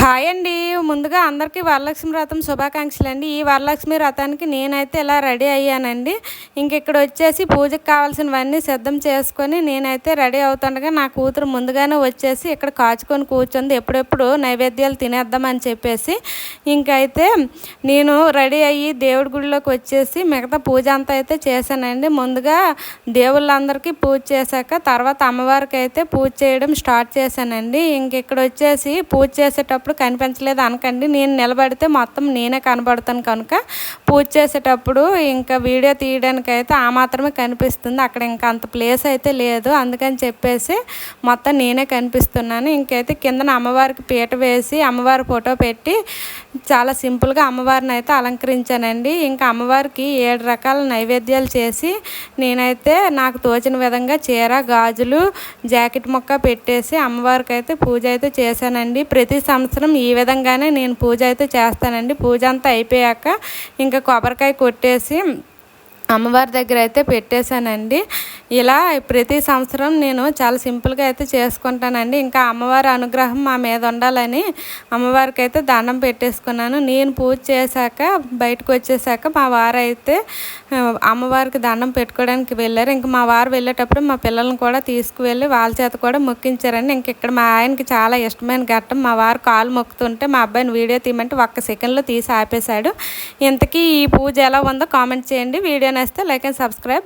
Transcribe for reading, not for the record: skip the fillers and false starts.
Hi అండి. ముందుగా అందరికీ వరలక్ష్మి వ్రతం శుభాకాంక్షలండి. ఈ వరలక్ష్మి వ్రతానికి నేనైతే ఇలా రెడీ అయ్యానండి. ఇక్కడ వచ్చేసి పూజకు కావాల్సినవన్నీ సిద్ధం చేసుకొని నేనైతే రెడీ అవుతుండగా నా కూతురు ముందుగానే వచ్చేసి ఇక్కడ కాచుకొని కూర్చుంది. ఎప్పుడెప్పుడు నైవేద్యాలు తినేద్దామని చెప్పేసి ఇంకైతే నేను రెడీ అయ్యి దేవుడి గుడిలోకి వచ్చేసి మిగతా పూజ అంతా అయితే చేశానండి. ముందుగా దేవుళ్ళందరికీ పూజ చేశాక తర్వాత అమ్మవారికి అయితే పూజ చేయడం స్టార్ట్ చేశానండి. ఇక్కడ వచ్చేసి పూజ చేసేటప్పుడు కనిపించలేదు అనకండి, నేను నిలబడితే మొత్తం నేనే కనబడతాను కనుక పూజ చేసేటప్పుడు ఇంకా వీడియో తీయడానికి అయితే ఆ మాత్రమే కనిపిస్తుంది. అక్కడ ఇంకా అంత ప్లేస్ అయితే లేదు, అందుకని చెప్పేసి మొత్తం నేనే కనిపిస్తున్నాను. ఇంకైతే కిందన అమ్మవారికి పీట వేసి అమ్మవారి ఫోటో పెట్టి చాలా సింపుల్గా అమ్మవారిని అయితే అలంకరించానండి. ఇంకా అమ్మవారికి 7 రకాల నైవేద్యాలు చేసి నేనైతే నాకు తోచిన విధంగా చీర గాజులు జాకెట్ ముక్క పెట్టేసి అమ్మవారికి అయితే పూజ అయితే చేశానండి. ప్రతి సంవత్సరం ఈ విధంగానే నేను పూజ అయితే చేస్తానండి. పూజ అంతా అయిపోయాక ఇంకా కొబ్బరికాయ కొట్టేసి అమ్మవారి దగ్గర అయితే పెట్టేశానండి. ఇలా ప్రతి సంవత్సరం నేను చాలా సింపుల్గా అయితే చేసుకుంటానండి. ఇంకా అమ్మవారి అనుగ్రహం మా మీద ఉండాలని అమ్మవారికి అయితే దండం పెట్టేసుకున్నాను. నేను పూజ చేశాక బయటకు వచ్చేసాక మా వారు అయితే అమ్మవారికి దండం పెట్టుకోవడానికి వెళ్ళారు. ఇంకా మా వారు వెళ్ళేటప్పుడు మా పిల్లల్ని కూడా తీసుకువెళ్ళి వాళ్ళ చేత కూడా మొక్కించారండి. ఇక్కడ మా ఆయనకి చాలా ఇష్టమైన ఘట్టం, మా వారు కాలు మొక్కుతుంటే మా అబ్బాయిని వీడియో తీయమంటే 1 సెకండ్లో తీసి ఆపేశాడు. ఇంతకీ ఈ పూజ ఎలా ఉందో కామెంట్ చేయండి. వీడియో నచ్చితే లైక్ అండ్ సబ్స్క్రైబ్.